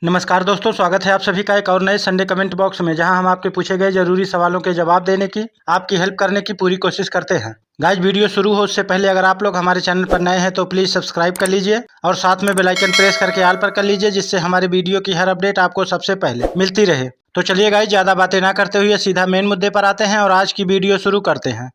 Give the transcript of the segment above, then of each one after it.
नमस्कार दोस्तों, स्वागत है आप सभी का एक और नए संडे कमेंट बॉक्स में, जहां हम आपके पूछे गए जरूरी सवालों के जवाब देने की, आपकी हेल्प करने की पूरी कोशिश करते हैं। गाइज, वीडियो शुरू हो उससे पहले अगर आप लोग हमारे चैनल पर नए हैं तो प्लीज़ सब्सक्राइब कर लीजिए और साथ में बेल आइकन प्रेस करके ऑल पर कर लीजिए, जिससे हमारे वीडियो की हर अपडेट आपको सबसे पहले मिलती रहे। तो चलिए गाइज, ज़्यादा बातें ना करते हुए सीधा मेन मुद्दे पर आते हैं और आज की वीडियो शुरू करते हैं।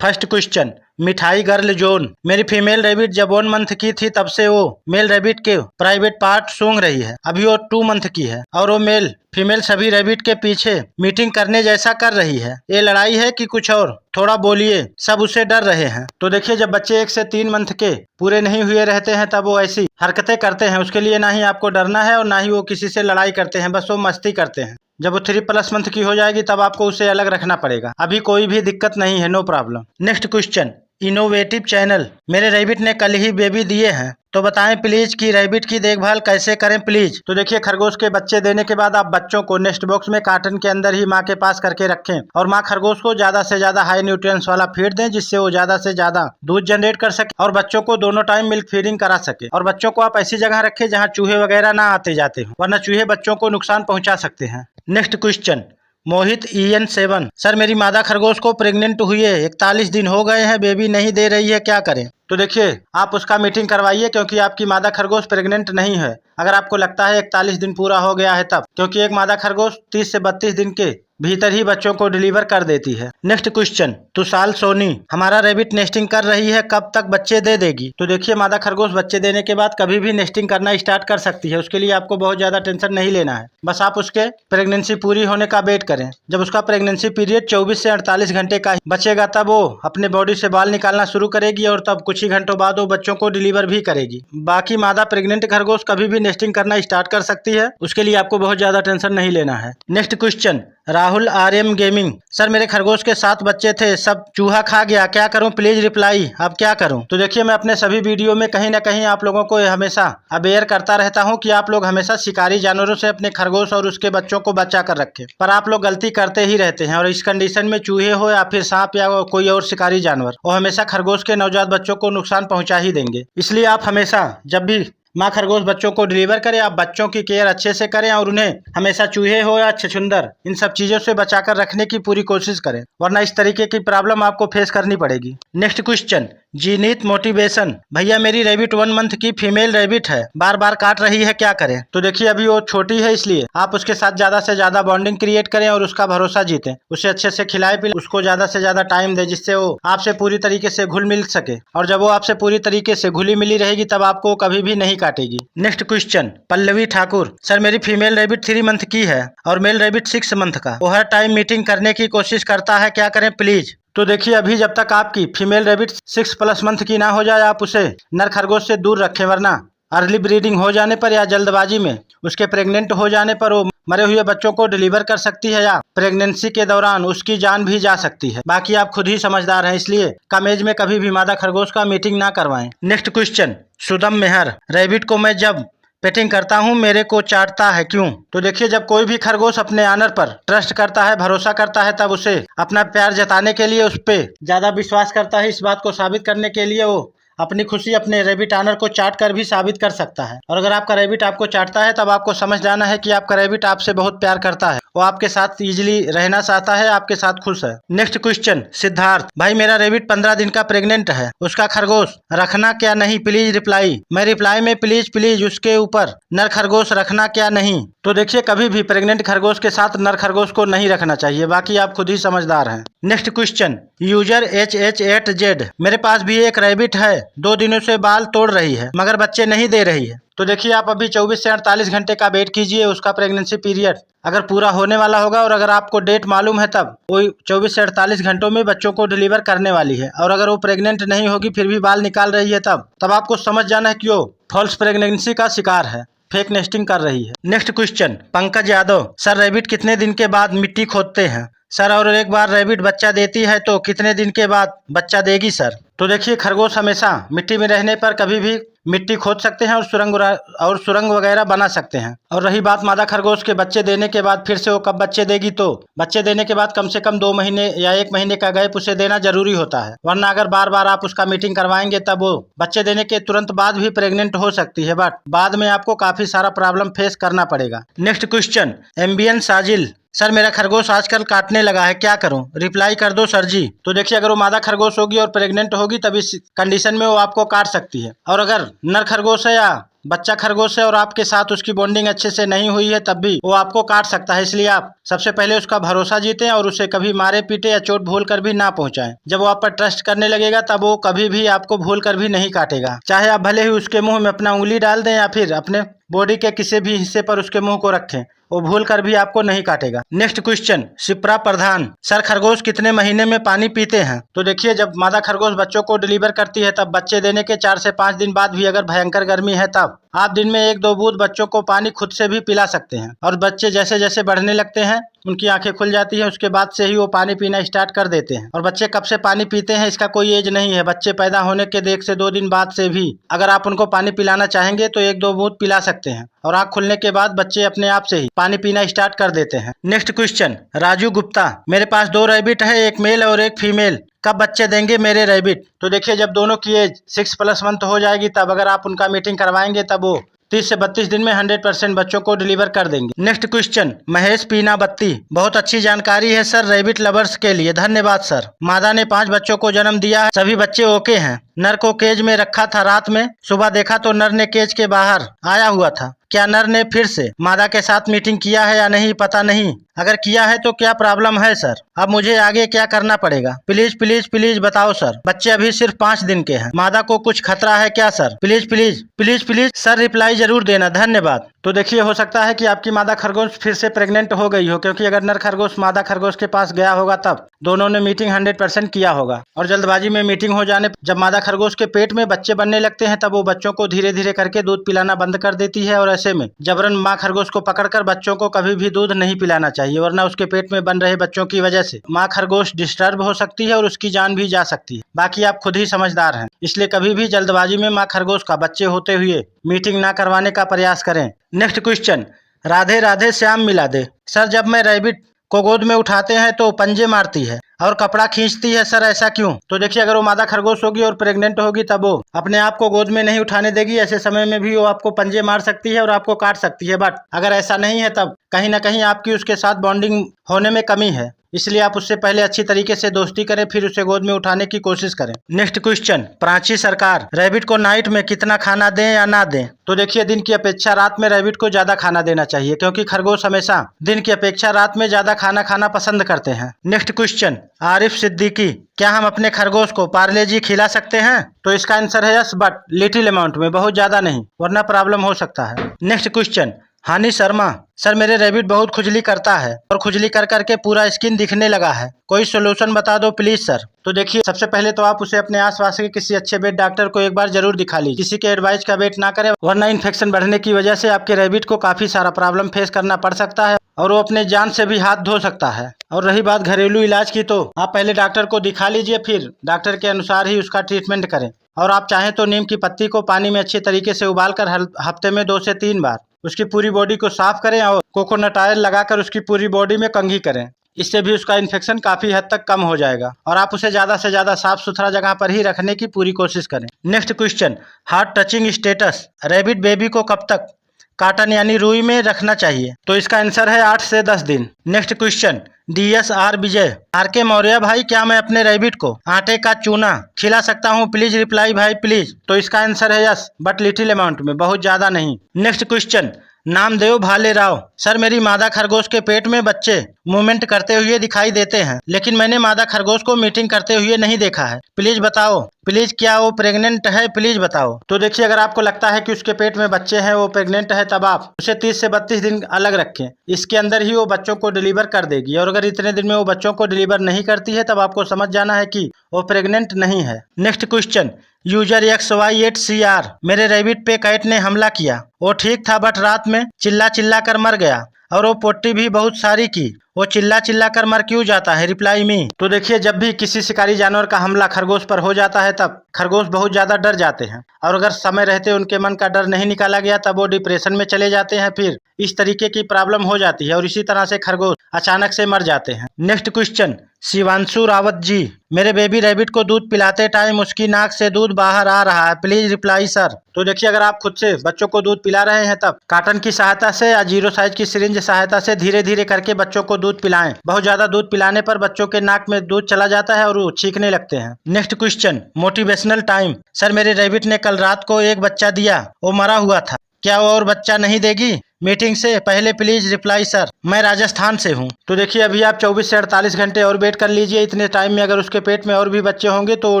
फर्स्ट क्वेश्चन, मिठाई गर्ल जोन। मेरी फीमेल रैबिट जब 1 मंथ की थी तब से वो मेल रैबिट के प्राइवेट पार्ट सूंघ रही है। अभी वो 2 मंथ की है और वो मेल फीमेल सभी रैबिट के पीछे मीटिंग करने जैसा कर रही है। ये लड़ाई है कि कुछ और? थोड़ा बोलिए, सब उसे डर रहे हैं। तो देखिए, जब बच्चे 1 से 3 मंथ के पूरे नहीं हुए रहते हैं तब वो ऐसी हरकतें करते हैं। उसके लिए ना ही आपको डरना है और ना ही वो किसी से लड़ाई करते हैं, बस वो मस्ती करते हैं। जब वो 3+ मंथ की हो जाएगी तब आपको उसे अलग रखना पड़ेगा। अभी कोई भी दिक्कत नहीं है, no problem. Next question, innovative channel. मेरे रैबिट ने कल ही बेबी दिए हैं, तो बताएं प्लीज कि रैबिट की देखभाल कैसे करें प्लीज। तो देखिए, खरगोश के बच्चे देने के बाद आप बच्चों को नेस्ट बॉक्स में कार्टन के अंदर ही माँ के पास करके रखें और माँ खरगोश को ज्यादा से ज्यादा हाई न्यूट्रिएंट्स वाला फीड दें, जिससे वो ज्यादा से ज्यादा दूध जनरेट कर सके और बच्चों को दोनों टाइम मिल्क फीडिंग करा सके। और बच्चों को आप ऐसी जगह रखें जहाँ चूहे वगैरह ना आते जाते हो, वरना चूहे बच्चों को नुकसान पहुंचा सकते हैं। नेक्स्ट क्वेश्चन, मोहित EN7। सर, मेरी मादा खरगोश को प्रेग्नेंट हुए 41 दिन हो गए हैं, बेबी नहीं दे रही है, क्या करें? तो देखिए, आप उसका मीटिंग करवाइए, क्योंकि आपकी मादा खरगोश प्रेग्नेंट नहीं है। अगर आपको लगता है 41 दिन पूरा हो गया है तब, क्योंकि एक मादा खरगोश 30 से 32 दिन के भीतर ही बच्चों को डिलीवर कर देती है। Next question, Tushal Soni. हमारा रैबिट नेस्टिंग कर रही है, कब तक बच्चे दे देगी? तो देखिए, मादा खरगोश बच्चे देने के बाद कभी भी नेस्टिंग करना स्टार्ट कर सकती है। उसके लिए आपको बहुत ज्यादा टेंशन नहीं लेना है, बस आप उसके प्रेगनेंसी पूरी होने का वेट करें। जब उसका प्रेगनेंसी पीरियड 24 से 48 घंटे का बचेगा तब वो अपने बॉडी से बाल निकालना शुरू करेगी और तब कुछ ही घंटों बाद वो बच्चों को डिलीवर भी करेगी। बाकी मादा प्रेग्नेंट खरगोश कभी भी नेस्टिंग करना स्टार्ट कर सकती है, उसके लिए आपको बहुत ज्यादा टेंशन नहीं लेना है। Next question, Rahul RM gaming. Sir, मेरे खरगोश के 7 बच्चे थे, सब चूहा खा गया, क्या करूं प्लीज रिप्लाई। अब क्या करूं? तो देखिए, मैं अपने सभी वीडियो में कहीं ना कहीं आप लोगों को हमेशा अवेयर करता रहता हूं कि आप लोग हमेशा शिकारी जानवरों से अपने खरगोश और उसके बच्चों को बचा कर रखें, पर आप लोग गलती करते ही रहते हैं। और इस कंडीशन में चूहे हो या फिर सांप या कोई और शिकारी जानवर, वो हमेशा खरगोश के नवजात बच्चों को नुकसान पहुंचा ही देंगे। इसलिए आप हमेशा जब भी माँ खरगोश बच्चों को डिलीवर करें, आप बच्चों की केयर अच्छे से करें और उन्हें हमेशा चूहे हो या छछूंदर, इन सब चीजों से बचाकर रखने की पूरी कोशिश करें, वरना इस तरीके की प्रॉब्लम आपको फेस करनी पड़ेगी। Next question, Jeenit motivation. भैया, मेरी रैबिट 1 मंथ की फीमेल रैबिट है, बार बार काट रही है, क्या करें? तो देखिए, अभी वो छोटी है, इसलिए आप उसके साथ ज्यादा से ज्यादा बॉन्डिंग क्रिएट करें और उसका भरोसा जीतें। उसे अच्छे से खिलाए पिलाए, उसको ज्यादा से ज्यादा टाइम दे, जिससे वो आपसे पूरी तरीके से घुल मिल सके। और जब वो आपसे पूरी तरीके से घुली मिली रहेगी तब आपको कभी भी नहीं काटेगी। Next question, Pallavi Thakur. Sir, मेरी फीमेल रैबिट 3 मंथ की है और मेल रैबिट 6 मंथ का। वो हर टाइम मीटिंग करने की कोशिश करता है, क्या करें प्लीज? तो देखिए, अभी जब तक आपकी फीमेल रैबिट 6+ मंथ की ना हो जाए, आप उसे नर खरगोश से दूर रखें, वरना अर्ली ब्रीडिंग हो जाने पर या जल्दबाजी में उसके प्रेग्नेंट हो जाने पर वो मरे हुए बच्चों को डिलीवर कर सकती है या प्रेगनेंसी के दौरान उसकी जान भी जा सकती है। बाकी आप खुद ही समझदार हैं, इसलिए कम एज में कभी भी मादा खरगोश का मीटिंग ना करवाएं। नेक्स्ट क्वेश्चन, सुदम मेहर। रैबिट को मैं जब पेटिंग करता हूँ मेरे को चाटता है, क्यों? तो देखिए, जब कोई भी खरगोश अपने ऑनर पर ट्रस्ट करता है, भरोसा करता है, तब उसे अपना प्यार जताने के लिए उस पर ज्यादा विश्वास करता है। इस बात को साबित करने के लिए वो अपनी खुशी अपने रैबिट ऑनर को चाट कर भी साबित कर सकता है। और अगर आपका रैबिट आपको चाटता है तब आपको समझ जाना है कि आपका रैबिट आपसे बहुत प्यार करता है, वो आपके साथ इजीली रहना चाहता है, आपके साथ खुश है। Next question, Siddharth. भाई, मेरा रैबिट 15 दिन का प्रेग्नेंट है, उसका खरगोश रखना क्या नहीं, प्लीज रिप्लाई। मैं रिप्लाई में प्लीज प्लीज उसके ऊपर नर खरगोश रखना क्या नहीं? तो देखिए, कभी भी प्रेग्नेंट खरगोश के साथ नर खरगोश को नहीं रखना चाहिए, बाकी आप खुद ही समझदार हैं। Next question, user HH8Z। मेरे पास भी एक रैबिट है, 2 दिनों से बाल तोड़ रही है मगर बच्चे नहीं दे रही है। तो देखिए, आप अभी 24 से 48 घंटे का वेट कीजिए, उसका प्रेगनेंसी पीरियड अगर पूरा होने वाला होगा और अगर आपको डेट मालूम है तब वो 24 से 48 घंटों में बच्चों को डिलीवर करने वाली है। और अगर वो प्रेग्नेंट नहीं होगी फिर भी बाल निकाल रही है तब आपको समझ जाना है कि वो फॉल्स प्रेगनेंसी का शिकार है, फेक नेस्टिंग कर रही है। Next question, Pankaj Yadav. Sir, rabbit कितने दिन के बाद मिट्टी खोदते हैं? सर और एक बार रैबिट बच्चा देती है तो कितने दिन के बाद बच्चा देगी सर? तो देखिए खरगोश हमेशा मिट्टी में रहने पर कभी भी मिट्टी खोद सकते हैं और सुरंग वगैरह बना सकते हैं। और रही बात मादा खरगोश के बच्चे देने के बाद फिर से वो कब बच्चे देगी, तो बच्चे देने के बाद कम से कम 2 महीने या 1 महीने का गैप उसे देना जरूरी होता है, वरना अगर बार बार आप उसका मीटिंग करवाएंगे तब वो बच्चे देने के तुरंत बाद भी प्रेग्नेंट हो सकती है, बट बाद में आपको काफी सारा प्रॉब्लम फेस करना पड़ेगा। नेक्स्ट क्वेश्चन, एम्बियन साजिल, सर मेरा खरगोश आजकल काटने लगा है, क्या करूं? रिप्लाई कर दो सर जी। तो देखिए अगर वो मादा खरगोश होगी और प्रेग्नेंट होगी तब इस कंडीशन में वो आपको काट सकती है, और अगर नर खरगोश है या बच्चा खरगोश है और आपके साथ उसकी बॉन्डिंग अच्छे से नहीं हुई है तब भी वो आपको काट सकता है। इसलिए आप सबसे पहले उसका भरोसा जीतें और उसे कभी मारे पीटे या चोट भूल कर भी ना पहुंचाएं। जब वो आप पर ट्रस्ट करने लगेगा तब वो कभी भी आपको भूल कर भी नहीं काटेगा, चाहे आप भले ही उसके मुंह में अपना उंगली डाल दें या फिर अपने बॉडी के किसी भी हिस्से पर उसके मुंह को रखें, वो भूल कर भी आपको नहीं काटेगा। नेक्स्ट क्वेश्चन, शिप्रा प्रधान, सर खरगोश कितने महीने में पानी पीते हैं? तो देखिए जब मादा खरगोश बच्चों को डिलीवर करती है तब बच्चे देने के 4 से 5 दिन बाद भी अगर भयंकर गर्मी है तब आप दिन में 1-2 बूंद बच्चों को पानी खुद से भी पिला सकते हैं, और बच्चे जैसे जैसे बढ़ने लगते हैं उनकी आंखें खुल जाती हैं, उसके बाद से ही वो पानी पीना स्टार्ट कर देते हैं। और बच्चे कब से पानी पीते हैं इसका कोई एज नहीं है, बच्चे पैदा होने के 1 से 2 दिन बाद से भी अगर आप उनको पानी पिलाना चाहेंगे तो 1-2 बूंद पिला सकते हैं, और आँख खुलने के बाद बच्चे अपने आप से ही पानी पीना स्टार्ट कर देते हैं। नेक्स्ट क्वेश्चन, राजू गुप्ता, मेरे पास 2 रैबिट है, एक मेल और एक फीमेल, कब बच्चे देंगे मेरे रैबिट? तो देखिए जब दोनों की एज 6+1 हो जाएगी तब अगर आप उनका मीटिंग करवाएंगे तब वो 30 से 32 दिन में 100% बच्चों को डिलीवर कर देंगे। नेक्स्ट क्वेश्चन, महेश पीना बत्ती, बहुत अच्छी जानकारी है सर रैबिट लवर्स के लिए, धन्यवाद सर। मादा ने 5 बच्चों को जन्म दिया है, सभी बच्चे ओके हैं। नर को केज में रखा था, रात में सुबह देखा तो नर ने केज के बाहर आया हुआ था। क्या नर ने फिर से मादा के साथ मीटिंग किया है या नहीं पता नहीं, अगर किया है तो क्या प्रॉब्लम है सर? अब मुझे आगे क्या करना पड़ेगा? प्लीज प्लीज प्लीज बताओ सर। बच्चे अभी सिर्फ 5 दिन के हैं, मादा को कुछ खतरा है क्या sir? Please please please please sir reply जरूर देना, धन्यवाद। तो देखिए हो सकता है कि आपकी मादा खरगोश फिर से प्रेग्नेंट हो गई हो, क्योंकि अगर नर खरगोश मादा खरगोश के पास गया होगा तब दोनों ने मीटिंग 100% किया होगा, और जल्दबाजी में मीटिंग हो जाने जब मादा खरगोश के पेट में बच्चे बनने लगते हैं तब वो बच्चों को धीरे धीरे करके दूध पिलाना बंद कर देती है, और ऐसे में जबरन माँ खरगोश को पकड़कर बच्चों को कभी भी दूध नहीं पिलाना चाहिए, वरना उसके पेट में बन रहे बच्चों की वजह से माँ खरगोश डिस्टर्ब हो सकती है और उसकी जान भी जा सकती है। बाकी आप खुद ही समझदार हैं, इसलिए कभी भी जल्दबाजी में माँ खरगोश का बच्चे होते हुए मीटिंग ना करवाने का प्रयास करें। नेक्स्ट क्वेश्चन, राधे राधे श्याम मिला दे, सर जब मैं रैबिट को गोद में उठाते हैं तो पंजे मारती है और कपड़ा खींचती है सर, ऐसा क्यों? तो देखिए अगर वो मादा खरगोश होगी और प्रेग्नेंट होगी तब वो अपने आप को गोद में नहीं उठाने देगी, ऐसे समय में भी वो आपको पंजे मार सकती है और आपको काट सकती है। बट अगर ऐसा नहीं है तब कहीं ना कहीं आपकी उसके साथ बॉन्डिंग होने में कमी है, इसलिए आप उससे पहले अच्छी तरीके से दोस्ती करें फिर उसे गोद में उठाने की कोशिश करें। नेक्स्ट क्वेश्चन, प्राची सरकार, रैबिट को नाइट में कितना खाना दें या ना दें? तो देखिए दिन की अपेक्षा रात में रैबिट को ज्यादा खाना देना चाहिए, क्योंकि खरगोश हमेशा दिन की अपेक्षा रात में ज्यादा खाना खाना पसंद करते हैं। नेक्स्ट क्वेश्चन, आरिफ सिद्दीकी, क्या हम अपने खरगोश को पार्ले जी खिला सकते हैं? तो इसका आंसर है यस, बट लिटिल अमाउंट में, बहुत ज्यादा नहीं, वरना प्रॉब्लम हो सकता है। नेक्स्ट क्वेश्चन, हानि शर्मा, सर मेरे रैबिट बहुत खुजली करता है और खुजली कर करके पूरा स्किन दिखने लगा है, कोई सोल्यूशन बता दो प्लीज सर। तो देखिए सबसे पहले तो आप उसे अपने आसपास के किसी अच्छे वेट डॉक्टर को एक बार जरूर दिखा लीजिए, किसी के एडवाइस का वेट ना करें, वरना इन्फेक्शन बढ़ने की वजह से आपके रैबिट को काफी सारा प्रॉब्लम फेस करना पड़ सकता है और वो अपने जान से भी हाथ धो सकता है। और रही बात घरेलू इलाज की, तो आप पहले डॉक्टर को दिखा लीजिए, फिर डॉक्टर के अनुसार ही उसका ट्रीटमेंट करें। और आप चाहें तो नीम की पत्ती को पानी में अच्छे तरीके से उबालकर हफ्ते में 2 से 3 बार उसकी पूरी बॉडी को साफ करें और कोकोनट ऑयल लगाकर उसकी पूरी बॉडी में कंघी करें, इससे भी उसका इन्फेक्शन काफी हद तक कम हो जाएगा। और आप उसे ज्यादा से ज्यादा साफ सुथरा जगह पर ही रखने की पूरी कोशिश करें। Next question, heart touching status, rabbit baby को कब तक काटन यानी रुई में रखना चाहिए? तो इसका आंसर है 8 से 10 दिन। नेक्स्ट क्वेश्चन, DSR विजय, RK मौर्य भाई, क्या मैं अपने रैबिट को आटे का चूना खिला सकता हूँ? प्लीज रिप्लाई भाई प्लीज। तो इसका आंसर है यस, बट लिटिल अमाउंट में, बहुत ज्यादा नहीं। नेक्स्ट क्वेश्चन, नामदेव भाले राव, सर मेरी मादा खरगोश के पेट में बच्चे मूवमेंट करते हुए दिखाई देते हैं, लेकिन मैंने मादा खरगोश को मीटिंग करते हुए नहीं देखा है, प्लीज बताओ प्लीज, क्या वो प्रेग्नेंट है? प्लीज बताओ। तो देखिए अगर आपको लगता है कि उसके पेट में बच्चे हैं, वो प्रेग्नेंट है, तब आप उसे 30 से 32 दिन अलग रखें, इसके अंदर ही वो बच्चों को डिलीवर कर देगी। और अगर इतने दिन में वो बच्चों को डिलीवर नहीं करती है तब आपको समझ जाना है कि वो प्रेग्नेंट नहीं है। नेक्स्ट क्वेश्चन, यूजर XY8CR, मेरे रैबिट पे कैट ने हमला किया, वो ठीक था बट रात में चिल्ला चिल्ला कर मर गया, और वो पोटी भी बहुत सारी की। वो चिल्ला चिल्ला कर मर क्यों जाता है, रिप्लाई मी। तो देखिए, जब भी किसी शिकारी जानवर का हमला खरगोश पर हो जाता है तब खरगोश बहुत ज्यादा डर जाते हैं, और अगर समय रहते उनके मन का डर नहीं निकाला गया तब वो डिप्रेशन में चले जाते हैं। फिर इस तरीके की प्रॉब्लम हो जाती है और इसी तरह से खरगोश अचानक से मर जाते हैं। नेक्स्ट क्वेश्चन, शिवांशु रावत जी, मेरे बेबी रैबिट को दूध पिलाते टाइम उसकी नाक से दूध बाहर आ रहा है, प्लीज रिप्लाई सर। तो देखिए, अगर आप खुद से बच्चों को दूध पिला रहे हैं तब कार्टन की सहायता से या 0 साइज की सिरिंज सहायता से धीरे धीरे करके बच्चों को दूध पिलाएं। बहुत ज्यादा दूध पिलाने पर बच्चों के नाक में दूध चला जाता है और वो छींकने लगते हैं। Next question, motivational time, sir मेरे रैबिट ने कल रात को एक बच्चा दिया, वो मरा हुआ था, क्या वो और बच्चा नहीं देगी? मीटिंग से पहले प्लीज रिप्लाई सर। मैं राजस्थान से हूँ। तो देखिए, अभी आप 24 से 48 घंटे और वेट कर लीजिए। इतने टाइम में अगर उसके पेट में और भी बच्चे होंगे तो वो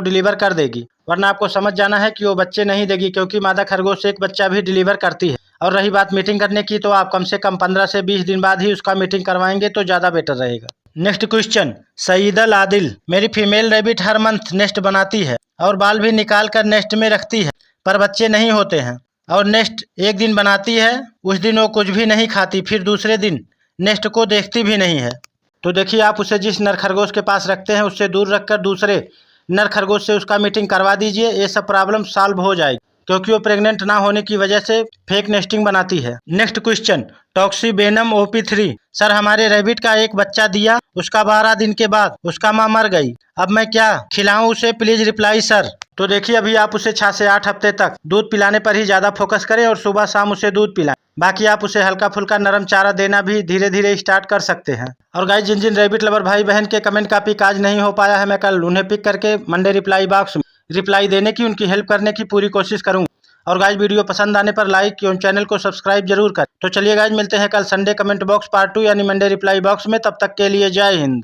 डिलीवर कर देगी, वरना आपको समझ जाना है कि वो बच्चे नहीं देगी, क्योंकि मादा खरगोश एक बच्चा भी डिलीवर करती है। और रही बात मीटिंग करने की, तो आप कम से कम 15 से 20 दिन बाद ही उसका मीटिंग करवाएंगे तो ज्यादा बेटर रहेगा। नेक्स्ट क्वेश्चन, सईदल आदिल, मेरी फीमेल रैबिट हर मंथ नेस्ट बनाती है और बाल भी निकाल कर नेस्ट में रखती है, पर बच्चे नहीं होते हैं। और नेस्ट एक दिन बनाती है, उस दिन वो कुछ भी नहीं खाती, फिर दूसरे दिन नेस्ट को देखती भी नहीं है। तो देखिए, आप उसे जिस नर खरगोश के पास रखते हैं उससे दूर रखकर दूसरे नर खरगोश से उसका मीटिंग करवा दीजिए। ये सब प्रॉब्लम सॉल्व हो जाएगी, क्योंकि वो प्रेग्नेंट ना होने की वजह से फेक नेस्टिंग बनाती है। नेक्स्ट क्वेश्चन, टॉक्सीबेनम OP3, सर हमारे रैबिट का एक बच्चा दिया, उसका 12 दिन के बाद उसका माँ मर गई, अब मैं क्या खिलाऊं उसे, प्लीज रिप्लाई सर। तो देखिए, अभी आप उसे 6 से 8 हफ्ते तक दूध पिलाने पर ही ज्यादा फोकस करें और सुबह शाम उसे दूध पिलाएं। बाकी आप उसे हल्का फुल्का नरम चारा देना भी धीरे धीरे स्टार्ट कर सकते हैं। और गाइस, जिन जिन रैबिट लवर भाई बहन के कमेंट का पिक आज नहीं हो पाया है, मैं कल उन्हें पिक करके मंडे रिप्लाई बॉक्स में रिप्लाई देने की, उनकी हेल्प करने की पूरी कोशिश करूंगा। और गाइस, वीडियो पसंद आने पर लाइक एवं चैनल को सब्सक्राइब जरूर करें। तो चलिए गाइस, मिलते हैं कल संडे कमेंट बॉक्स पार्ट 2 यानी मंडे रिप्लाई बॉक्स में। तब तक के लिए जय हिंद।